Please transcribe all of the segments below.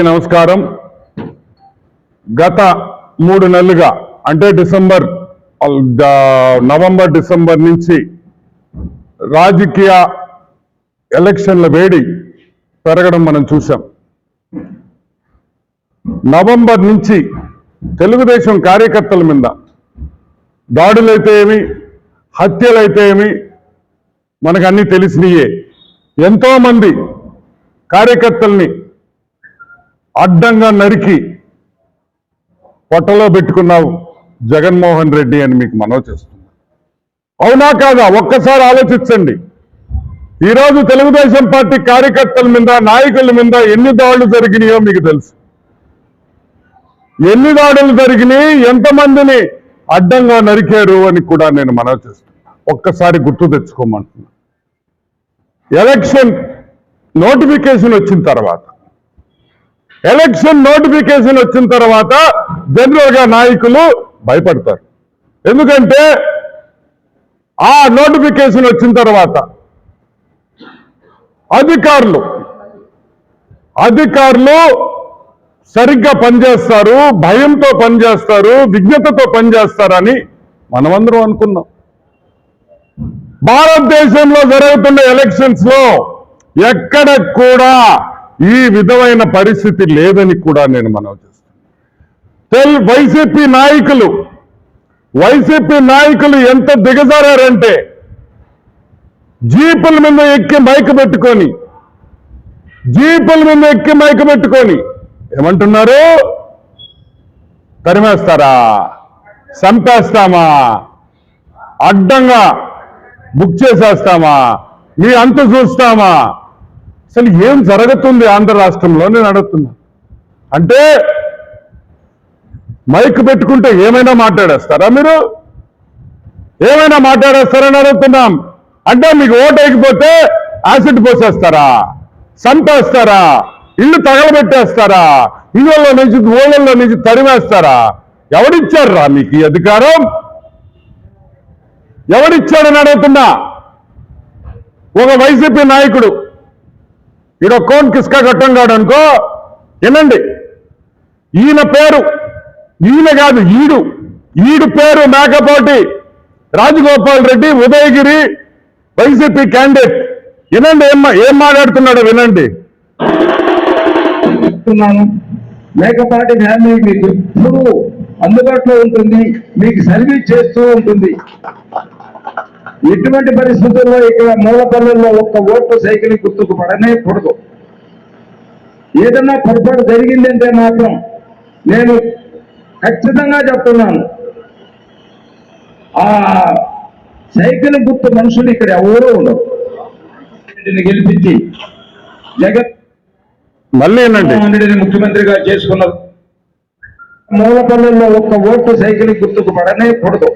నమస్కారం. గత 3 నెలలుగా అంటే నవంబర్ డిసెంబర్ నుంచి రాజకీయ ఎలక్షన్ల వేడి పెరగడం మనం చూసాం. నవంబర్ నుంచి తెలుగుదేశం కార్యకర్తల మీద దాడులైతే ఏమి, హత్యలైతే ఏమి మనకు అన్నీ తెలిసినయే. ఎంతో మంది కార్యకర్తల్ని అడ్డంగా నరికి పొట్టలో పెట్టుకున్నావు జగన్మోహన్ రెడ్డి అని మీకు మనవి చేస్తున్నా. అవునా కాదా? ఒక్కసారి ఆలోచించండి. ఈరోజు తెలుగుదేశం పార్టీ కార్యకర్తల మీద, నాయకుల మీద ఎన్ని దాడులు జరిగినాయో మీకు తెలుసు. ఎన్ని దాడులు జరిగినాయి, ఎంతమందిని అడ్డంగా నరికారు అని కూడా నేను మనవి చేస్తున్నా. ఒక్కసారి గుర్తు తెచ్చుకోమంటున్నా. ఎలక్షన్ నోటిఫికేషన్ వచ్చిన తర్వాత జనరల్గా నాయకులు భయపడతారు. ఎందుకంటే ఆ నోటిఫికేషన్ వచ్చిన తర్వాత అధికారులు సరిగ్గా పనిచేస్తారు, భయంతో పనిచేస్తారు, విజ్ఞతతో పనిచేస్తారని మనమందరం అనుకున్నాం. భారతదేశంలో జరుగుతున్న ఎలక్షన్స్ లో ఎక్కడ కూడా ఈ విధమైన పరిస్థితి లేదని కూడా నేను మనవి చేస్తాను. వైసీపీ నాయకులు ఎంత దిగజారంటే జీపుల మీద ఎక్కి మైక్ పెట్టుకొని ఏమంటున్నారు? తరిమేస్తారా, చంపేస్తామా, అడ్డంగా బుక్ చేసేస్తామా, మీ అంత చూస్తామా? అసలు ఏం జరుగుతుంది ఆంధ్ర రాష్ట్రంలో నేను అడుగుతున్నా. అంటే మైక్ పెట్టుకుంటే ఏమైనా మాట్లాడేస్తారా? మీరు ఏమైనా మాట్లాడేస్తారని అడుగుతున్నాం. అంటే మీకు ఓటు వేయకపోతే యాసిడ్ పోసేస్తారా, చంపేస్తారా, ఇల్లు తగలబెట్టేస్తారా, ఊళ్ళల్లో నుంచి తరిమేస్తారా? ఎవడిచ్చారా మీకు ఈ అధికారం? ఎవడిచ్చాడని అడుగుతున్నా. ఒక వైసీపీ నాయకుడు ఈడో కోన్ కిస్కా కట్టంగాడు అనుకో, వినండి. ఈయన కాదు, ఈడు పేరు మేకపాటి రాజగోపాల్ రెడ్డి, ఉదయగిరి వైసీపీ క్యాండిడేట్. వినండి ఏం మాట్లాడుతున్నాడో వినండి. మేకపాటి ఫ్యామిలీ మీకు ఎప్పుడు అందుబాటులో ఉంటుంది, మీకు సర్వీస్ చేస్తూ ఉంటుంది. ఎటువంటి పరిస్థితుల్లో ఇక్కడ మూలపల్లెల్లో ఒక్క ఓటు సైకిల్ గుర్తుకు పడనే కూడదు. ఏదన్నా పొరపాటు జరిగిందంటే మాత్రం నేను ఖచ్చితంగా చెప్తున్నాను, ఆ సైకిల్ గుర్తు మనుషులు ఇక్కడ ఎవరూ ఉండరు. గెలిపించి జగన్మోహన్ రెడ్డిని ముఖ్యమంత్రిగా చేసుకున్నారు. మూలపల్లెల్లో ఒక్క ఓటు సైకిల్ గుర్తుకు పడనే కూడదు.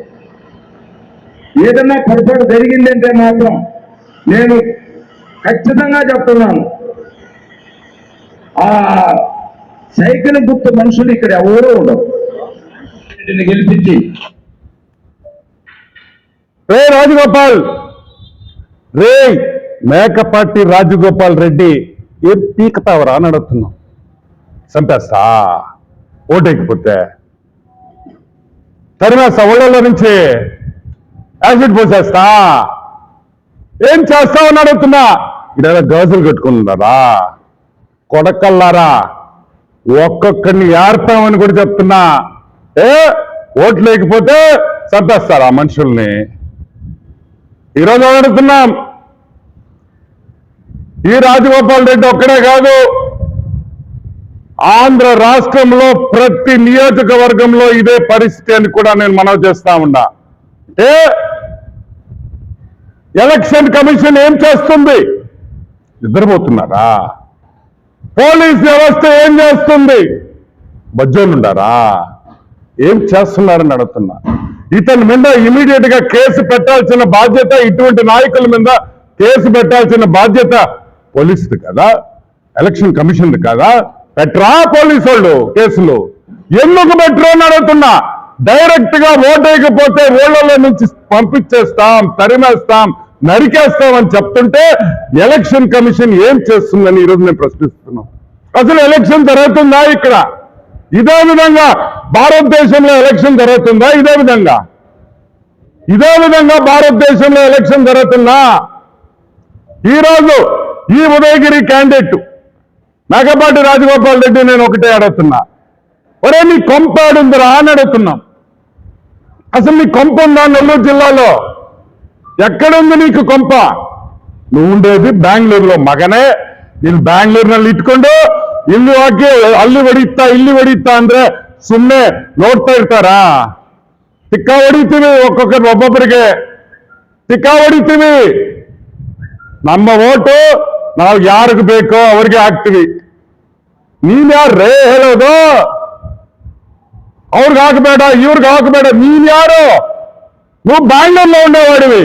ఏదన్నా పొరపాటు జరిగిందంటే మాత్రం నేను ఖచ్చితంగా చెప్తున్నాను, ఆ సైకిల్ గుర్తు మనుషులు ఇక్కడ ఎవరూ ఉండరు. గెలిపించి మేకపాటి రాజగోపాల్ రెడ్డి ఏం పీకతావరా అని అడుగుతున్నాం. చంపేస్తా ఓటేకపోతే, తరిమేస్తా, ఒళ్ళలో నుంచి యాసిడ్ పోసేస్తా, ఏం చేస్తావని అడుగుతున్నా. ఇక్కడ గాజులు కట్టుకున్నారా కొడకల్లారా? ఒక్కొక్కడిని ఏర్పామని కూడా చెప్తున్నా. ఓట్లు లేకపోతే చంపేస్తారా మనుషుల్ని? ఈరోజు అడుగుతున్నాం. ఈ రాజగోపాల్ రెడ్డి ఒక్కడే కాదు, ఆంధ్ర రాష్ట్రంలో ప్రతి నియోజకవర్గంలో ఇదే పరిస్థితి అని కూడా నేను మనవి చేస్తా ఉన్నా. అంటే ఎలక్షన్ కమిషన్ ఏం చేస్తుంది? నిద్రపోతున్నారా? పోలీస్ వ్యవస్థ ఏం చేస్తుంది? బజ్జోలుండారా? ఏం చేస్తున్నారని అడుగుతున్నా. ఇతని మీద ఇమీడియట్ గా కేసు పెట్టాల్సిన బాధ్యత, ఇటువంటి నాయకుల మీద కేసు పెట్టాల్సిన బాధ్యత పోలీసుది కదా, ఎలక్షన్ కమిషన్ కదా. పెట్టరా పోలీసు వాళ్ళు కేసులు? ఎందుకు పెట్టరు అని అడుగుతున్నా. డైరెక్ట్ గా ఓటేయకపోతే ఊళ్ళలో నుంచి పంపించేస్తాం, తరిమేస్తాం, నరికేస్తామని చెప్తుంటే ఎలక్షన్ కమిషన్ ఏం చేస్తుందని ఈరోజు నేను ప్రశ్నిస్తున్నాం. అసలు ఎలక్షన్ జరుగుతుందా ఇక్కడ? ఇదే విధంగా భారతదేశంలో ఎలక్షన్ జరుగుతుందా? ఇదే విధంగా భారతదేశంలో ఎలక్షన్ జరుగుతుందా? ఈరోజు ఈ ఉదయగిరి క్యాండిడేట్ మేకపాటి రాజగోపాల్ రెడ్డి నేను ఒకటే అడుగుతున్నా, ఒరే నీ కొంప ఆడుందిరా అని అడుగుతున్నాం. అసలు నీ కొంప ఉందా నెల్లూరు జిల్లాలో? ఎక్కడుంది నీకు కొంప? నువ్వు ఉండేది బెంగళూరులో ಮಗನೇ. ನೀನು ಬ್ಯಾಂಗ್ಳೂರಿನಲ್ಲಿ ಇಟ್ಕೊಂಡು ಇಲ್ಲಿ ಹೋಗಿ ಅಲ್ಲಿ ಹೊಡಿತಾ ಅಂದ್ರೆ ಸುಮ್ಮನೆ ನೋಡ್ತಾ ಇರ್ತಾರಾ? ಟಿಕ್ಕ ಹೊಡಿತೀವಿ, ಒಬ್ಬೊಬ್ಬರಿಗೆ ಟಿಕ್ಕ ಹೊಡಿತೀವಿ. ನಮ್ಮ ಓಟು ನಾವು ಯಾರಿಗೆ ಬೇಕೋ ಅವ್ರಿಗೆ ಹಾಕ್ತೀವಿ. ನೀನ್ ಯಾರೇ ಹೇಳೋದು? ಅವ್ರಿಗೆ ಹಾಕಬೇಡ, ಇವ್ರಿಗೆ ಹಾಕಬೇಡ. ನೀನ್ యారు? నువ్వు బెంగళూరులో ఉండేవాడివి.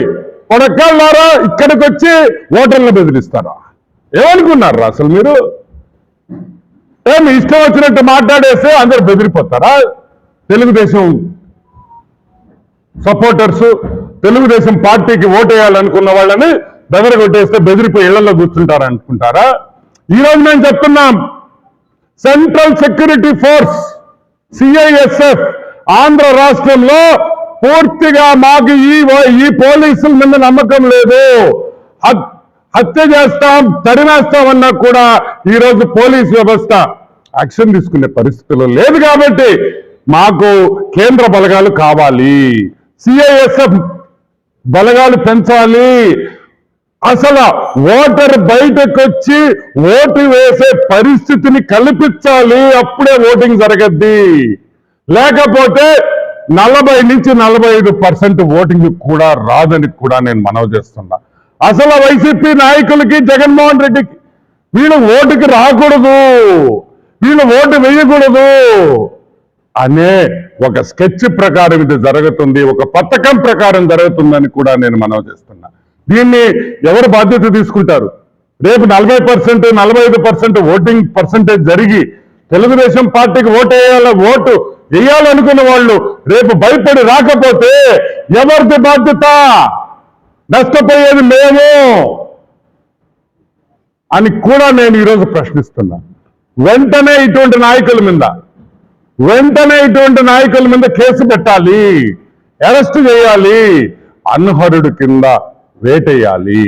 కొడకల్లారా ఇక్కడికి వచ్చి ఓటర్లను బెదిరిస్తారా? ఏమనుకున్నారా అసలు మీరు? మీ ఇష్టం వచ్చినట్టు మాట్లాడేస్తే అందరు బెదిరిపోతారా? తెలుగుదేశం సపోర్టర్స్, తెలుగుదేశం పార్టీకి ఓటేయాలనుకున్న వాళ్ళని బెదరగొట్టేస్తే బెదిరిపోయి ఇళ్లలో కూర్చుంటారా అనుకుంటారా? ఈరోజు మేము చెప్తున్నాం, central security force CISF Andhra రాష్ట్రంలో పూర్తిగా మాకు ఈ పోలీసుల మీద నమ్మకం లేదు. హత్య చేస్తాం, తరిమేస్తామన్నా కూడా ఈరోజు పోలీస్ వ్యవస్థ యాక్షన్ తీసుకునే పరిస్థితుల్లో లేదు. కాబట్టి మాకు కేంద్ర బలగాలు కావాలి, సిఐఎస్ఎఫ్ బలగాలు పెంచాలి. అసలు ఓటర్ బయటకు వచ్చి ఓటు వేసే పరిస్థితిని కల్పించాలి. అప్పుడే ఓటింగ్ జరగద్ది. లేకపోతే 40 నుంచి 45% ఓటింగ్ కూడా రాదని కూడా నేను మనవి చేస్తున్నా. అసలు వైసీపీ నాయకులకి, జగన్మోహన్ రెడ్డికి వీళ్ళు ఓటుకి రాకూడదు, వీళ్ళు ఓటు వేయకూడదు అనే ఒక స్కెచ్ ప్రకారం ఇది జరుగుతుంది, ఒక పథకం ప్రకారం జరుగుతుందని కూడా నేను మనవి చేస్తున్నా. దీన్ని ఎవరు బాధ్యత తీసుకుంటారు? రేపు 40%, 45% ఓటింగ్ పర్సంటేజ్ జరిగి తెలుగుదేశం పార్టీకి ఓటు వేయాలనుకున్న వాళ్ళు రేపు భయపడి రాకపోతే ఎవరిది బాధ్యత? నష్టపోయేది మేము అని కూడా నేను ఈరోజు ప్రశ్నిస్తున్నా. వెంటనే ఇటువంటి నాయకుల మీద కేసు పెట్టాలి, అరెస్ట్ చేయాలి, అన్హరుడు కింద వేటేయాలి.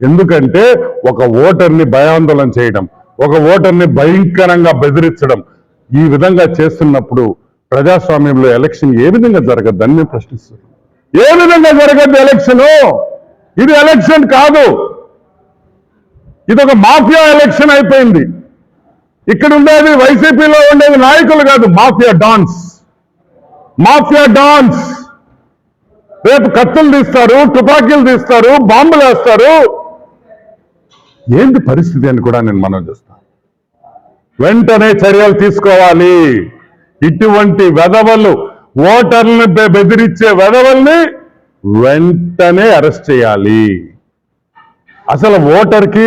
ఎందుకంటే ఒక ఓటర్ని భయాందోళన చేయడం, ఒక ఓటర్ని భయంకరంగా బెదిరించడం, ఈ విధంగా చేస్తున్నప్పుడు ప్రజాస్వామ్యంలో ఎలక్షన్ ఏ విధంగా జరగద్దని మేము ప్రశ్నిస్తున్నాం. ఏ విధంగా జరగద్దు ఎలక్షను? ఇది ఎలక్షన్ కాదు, ఇది ఒక మాఫియా ఎలక్షన్ అయిపోయింది. ఇక్కడ ఉండేది వైసీపీలో ఉండేది నాయకులు కాదు, మాఫియా డాన్స్. రేపు కత్తులు తీస్తారు, తుపాకీలు తీస్తారు, బాంబులు వేస్తారు. ఏంటి పరిస్థితి అని కూడా నేను మనవి చేస్తాను. వెంటనే చర్యలు తీసుకోవాలి. ఇటువంటి వెధవలు, ఓటర్లను బెదిరించే వెధవల్ని వెంటనే అరెస్ట్ చేయాలి. అసలు ఓటర్కి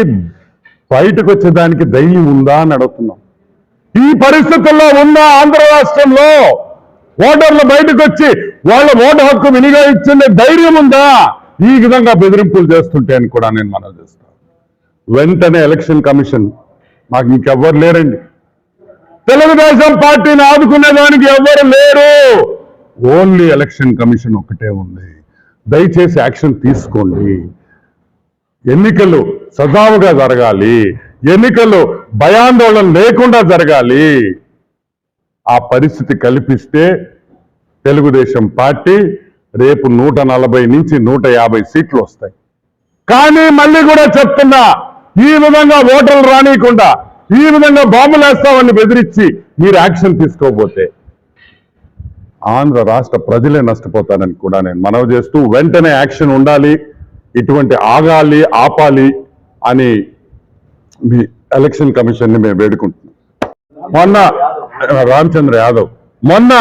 బయటకు వచ్చేదానికి ధైర్యం ఉందా అని అడుగుతున్నాం. ఈ పరిస్థితుల్లో ఉందా ఆంధ్ర రాష్ట్రంలో? ఓటర్లు బయటకు వచ్చి వాళ్ళ ఓటు హక్కు వినియోగించే ధైర్యం ఉందా? ఈ విధంగా బెదిరింపులు చేస్తుంటే అని కూడా నేను మనవి చేస్తాను. వెంటనే ఎలక్షన్ కమిషన్, మాకు ఇంకెవ్వరు లేరండి, తెలుగుదేశం పార్టీని ఆదుకునేదానికి ఎవ్వరు లేరు, ఓన్లీ ఎలక్షన్ కమిషన్ ఒకటే ఉంది. దయచేసి యాక్షన్ తీసుకోండి. ఎన్నికలు సజావుగా జరగాలి, ఎన్నికలు భయాందోళన లేకుండా జరగాలి. ఆ పరిస్థితి కల్పిస్తే తెలుగుదేశం పార్టీ రేపు 140 నుంచి 150 సీట్లు వస్తాయి. కానీ మళ్ళీ కూడా చెప్తున్నా, ఈ విధంగా ఓటర్లు రానియకుండా, ఈ విధంగా బాంబులు వేస్తామని బెదిరించి మీరు యాక్షన్ తీసుకోకపోతే ఆంధ్ర రాష్ట్ర ప్రజలే నష్టపోతారని కూడా నేను మనవి చేస్తూ, వెంటనే యాక్షన్ ఉండాలి, ఇటువంటి ఆపాలి అని మీ ఎలక్షన్ కమిషన్ని మేము వేడుకుంటున్నాం. మొన్న రామచంద్ర యాదవ్, మొన్న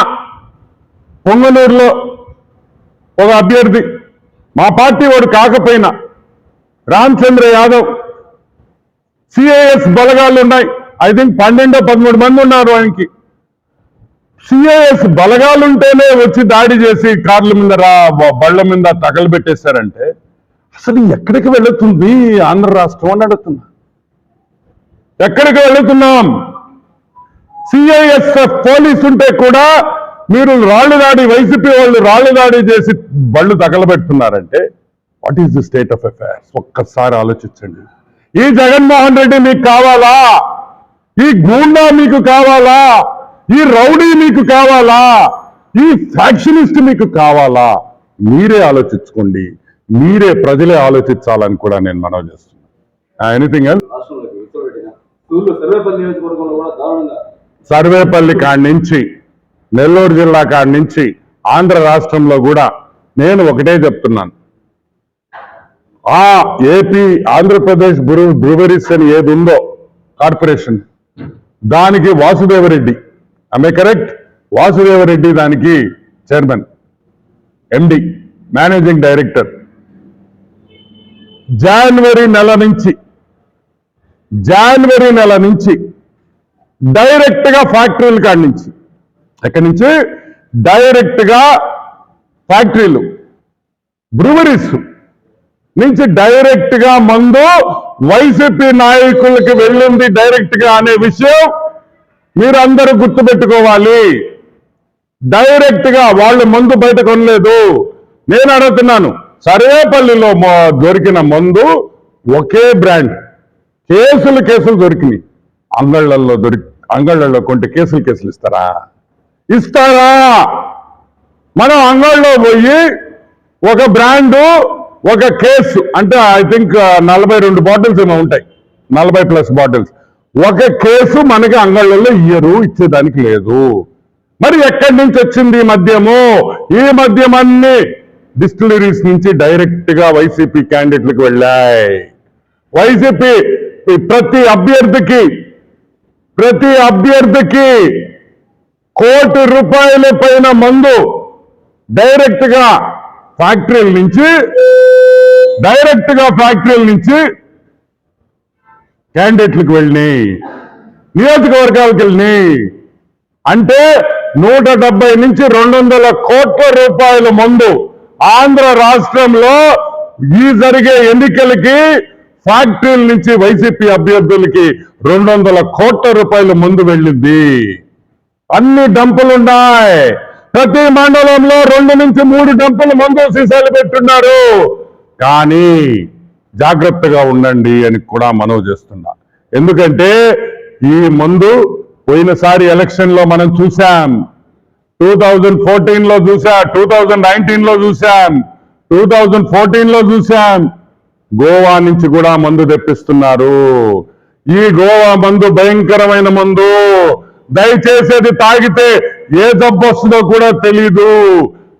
పొంగనూరులో ఒక అభ్యర్థి, మా పార్టీ వాడు కాకపోయినా రామచంద్ర యాదవ్, సిఐఎస్ బలగాలు ఉన్నాయి, ఐ థింక్ 12-13 మంది ఉన్నారు ఆయనకి. సిఐఎస్ బలగాలుంటేనే వచ్చి దాడి చేసి కార్ల మీద బళ్ళ మీద తగలబెట్టేశారంటే అసలు ఎక్కడికి వెళుతుంది ఆంధ్ర రాష్ట్రం అని అడుగుతున్నా. ఎక్కడికి వెళుతున్నాం? సిఐఎస్ఎఫ్ పోలీసు ఉంటే కూడా మీరు రాళ్లు దాడి, వైసీపీ వాళ్ళు రాళ్లు దాడి చేసి బళ్ళు తగలబెడుతున్నారంటే what is the state of affairs? ఒక్కసారి ఆలోచించండి. ఈ జగన్మోహన్ రెడ్డి మీకు కావాలా? ఈ గూండా మీకు కావాలా? ఈ రౌడీ మీకు కావాలా? ఈ ఫ్యాక్షనిస్ట్ మీకు కావాలా? మీరే ఆలోచించుకోండి. మీరే ప్రజలే ఆలోచించాలని కూడా నేను మనవి చేస్తున్నాను. Anything else? సర్వేపల్లి కాడి నుంచి నెల్లూరు జిల్లా కాడి నుంచి ఆంధ్ర రాష్ట్రంలో కూడా నేను ఒకటే చెప్తున్నాను. ఆ ఏపీ ఆంధ్రప్రదేశ్ బ్రూవరీస్ అని ఏది ఉందో కార్పొరేషన్, దానికి వాసుదేవరెడ్డి, ఆమె కరెక్ట్, వాసుదేవరెడ్డి దానికి చైర్మన్, ఎండి, మేనేజింగ్ డైరెక్టర్. జనవరి నెల నుంచి డైరెక్ట్ గా ఫ్యాక్టరీల కాడి నుంచి, ఎక్కడి నుంచి డైరెక్ట్ గా ఫ్యాక్టరీలు, బ్రూవరీస్ నుంచి డైరెక్ట్ గా మందు వైసీపీ నాయకులకి వెళ్ళింది డైరెక్ట్ గా అనే విషయం మీరందరూ గుర్తుపెట్టుకోవాలి. డైరెక్ట్ గా వాళ్ళు మందు బయట కొనలేదు. నేను అడుగుతున్నాను, సర్వేపల్లిలో దొరికిన మందు ఒకే బ్రాండ్, కేసులు దొరికినాయి. అంగళ్ళల్లో కొంటే కేసులు ఇస్తారా? మనం అంగళ్ళలో పోయి ఒక బ్రాండు ఒక కేసు, అంటే ఐ థింక్ 42 బాటిల్స్ ఏమో ఉంటాయి, 40+ బాటిల్స్, ఒక కేసు మనకి అంగళ్ళలో ఇచ్చేదానికి లేదు. మరి ఎక్కడి నుంచి వచ్చింది ఈ మద్యము? ఈ మద్యం అన్ని డిస్టిలరీస్ నుంచి డైరెక్ట్ గా వైసీపీ క్యాండిడేట్లకు వెళ్ళాయి. వైసీపీ ప్రతి అభ్యర్థికి ₹1 కోటి పైన మందు డైరెక్ట్ గా ఫ్యాక్టరీల నుంచి క్యాండిడేట్లకు వెళ్ళినాయి, నియోజకవర్గాలకు వెళ్ళినాయి. అంటే 170 నుంచి 200 కోట్ల మందు ఆంధ్ర రాష్ట్రంలో ఈ జరిగే ఎన్నికలకి ఫ్యాక్టరీల నుంచి వైసీపీ అభ్యర్థులకి 200 కోట్ల మందు వెళ్ళింది. అన్ని డంపులున్నాయి. ప్రతి మండలంలో 2 నుంచి 3 డంపుల మందు సీసాలు పెట్టున్నారు. కానీ జాగ్రత్తగా ఉండండి అని కూడా మనవి చేస్తున్నా. ఎందుకంటే ఈ మందు పోయినసారి ఎలక్షన్ లో మనం చూసాం, 2014లో చూసాం, 2019లో చూసాం, 2014లో చూసాం. గోవా నుంచి కూడా మందు తెప్పిస్తున్నారు. ఈ గోవా మందు భయంకరమైన మందు. దయచేసి అది తాగితే ఏ జబ్బు వస్తుందో కూడా తెలీదు.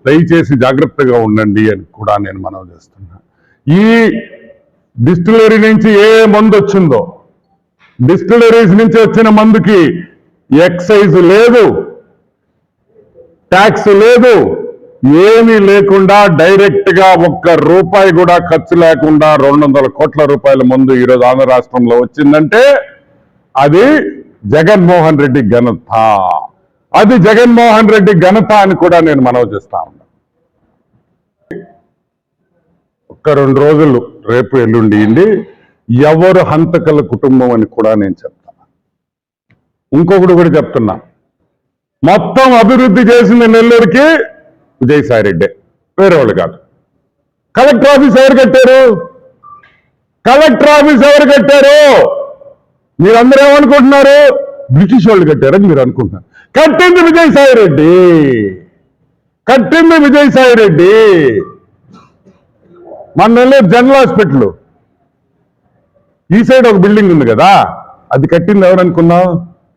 దయచేసి జాగ్రత్తగా ఉండండి అని కూడా నేను మనవి చేస్తున్నా. ఈ డిస్టిలరీ నుంచి ఏ మందు వచ్చిందో, డిస్టిలరీస్ నుంచి వచ్చిన మందుకి ఎక్సైజ్ లేదు, ట్యాక్స్ లేదు, ఏమీ లేకుండా డైరెక్ట్ గా ₹1 కూడా ఖర్చు లేకుండా 200 కోట్ల మందు ఈరోజు ఆంధ్ర రాష్ట్రంలో వచ్చిందంటే అది జగన్మోహన్ రెడ్డి ఘనత. అది జగన్మోహన్ రెడ్డి ఘనత అని కూడా నేను మనవి చేస్తా ఉన్నా. 1-2 రోజులు రేపు ఎల్లుండి ఎవరు హంతకుల కుటుంబం అని కూడా నేను చెప్తాను. ఇంకొకటి కూడా చెప్తున్నా, మొత్తం అభివృద్ధి చేసింది నెల్లూరుకి విజయసాయిరెడ్డి, వేరే వాళ్ళు కాదు. కలెక్టర్ ఆఫీస్ ఎవరు కట్టారు? మీరందరూ ఏమనుకుంటున్నారు? బ్రిటిష్ వాళ్ళు కట్టారని మీరు అనుకుంటున్నారు. కట్టింది విజయసాయిరెడ్డి. మన నెల్లూరు జనరల్ హాస్పిటల్ ఈ సైడ్ ఒక బిల్డింగ్ ఉంది కదా, అది కట్టింది ఎవరు అనుకున్నావు?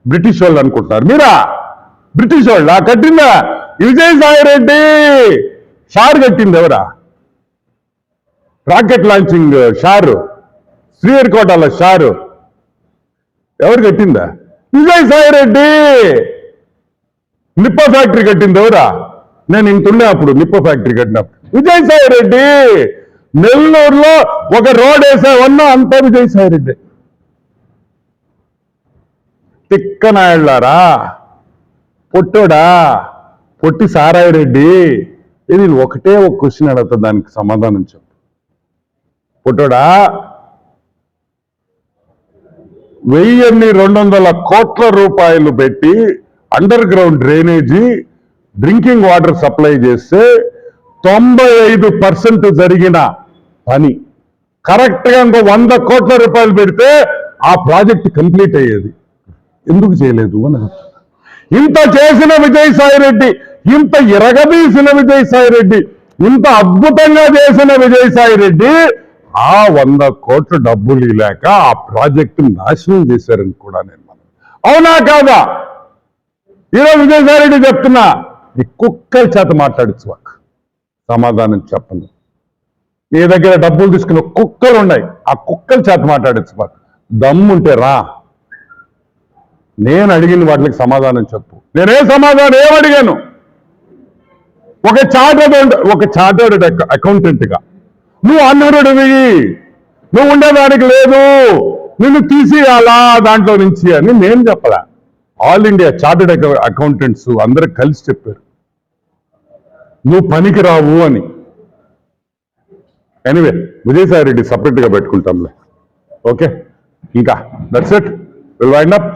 బ్రిటిష్ వాళ్ళు అనుకుంటున్నారు. మీరా బ్రిటిష్ వాళ్ళ కట్టిందా? విజయసాయిరెడ్డి. షార్ కట్టింది ఎవరా? రాకెట్ లాంచింగ్ షారు, శ్రీహరికోటలో షారు ఎవరు కట్టిందా? విజయసాయిరెడ్డి. నిప్ప ఫ్యాక్టరీ కట్టింది ఎవరా? నేను ఇంటుండే అప్పుడు నిప్ప ఫ్యాక్టరీ కట్టినప్పుడు విజయసాయిరెడ్డి. నెల్లూరులో ఒక రోడ్ వేసావన్నా అంతా విజయసాయిరెడ్డి. తిక్కనాయుళ్ళారా, పొట్టోడా, పొట్టి సారాయిరెడ్డి. ఇది ఒకటే ఒక క్వశ్చన్ అడుగుతా, దానికి సమాధానం చెప్పు. పుట్టడా 1200 కోట్ల రూపాయలు పెట్టి under ground drainage drinking water supply చేస్తే 95% జరిగిన పని. కరెక్ట్ గా ఇంకో 100 కోట్ల రూపాయలు పెడితే ఆ ప్రాజెక్ట్ కంప్లీట్ అయ్యేది. ఎందుకు చేయలేదు అని అడుగుతున్నా. ఇంత చేసిన విజయసాయిరెడ్డి, ఇంత ఎరగదీసిన విజయసాయిరెడ్డి, ఇంత అద్భుతంగా చేసిన విజయసాయిరెడ్డి ఆ 100 కోట్ల డబ్బులు లేక ఆ ప్రాజెక్టు నాశనం చేశారని కూడా నేను అవునా కాదా? ఈరోజు విజయసాయిరెడ్డి చెప్తున్నా, ఈ కుక్కల చేత మాట్లాడచ్చు మాకు సమాధానం చెప్పండి. మీ దగ్గర డబ్బులు తీసుకున్న కుక్కలు ఉన్నాయి, ఆ కుక్కల చేత మాట్లాడచ్చు మాకు దమ్ముంటే రా. నేను అడిగిన వాటికి సమాధానం చెప్పు. నేనే సమాధానం ఏమడిగాను? ఒక చార్టర్డ్ అకౌంటెంట్ గా నువ్వు అన్హరుడివి, నువ్వు ఉండేదానికి లేదు, నిన్ను తీసేయాలా దాంట్లో నుంచి అని నేను చెప్పలా. ఆల్ ఇండియా చార్టర్డ్ అకౌంటెంట్స్ అందరూ కలిసి చెప్పారు నువ్వు పనికి రావు అని. ఎనీవే విజయసాయిరెడ్డి సపరేట్ గా పెట్టుకుంటాంలే. ఓకే, ఇంకా that's it, will wind up.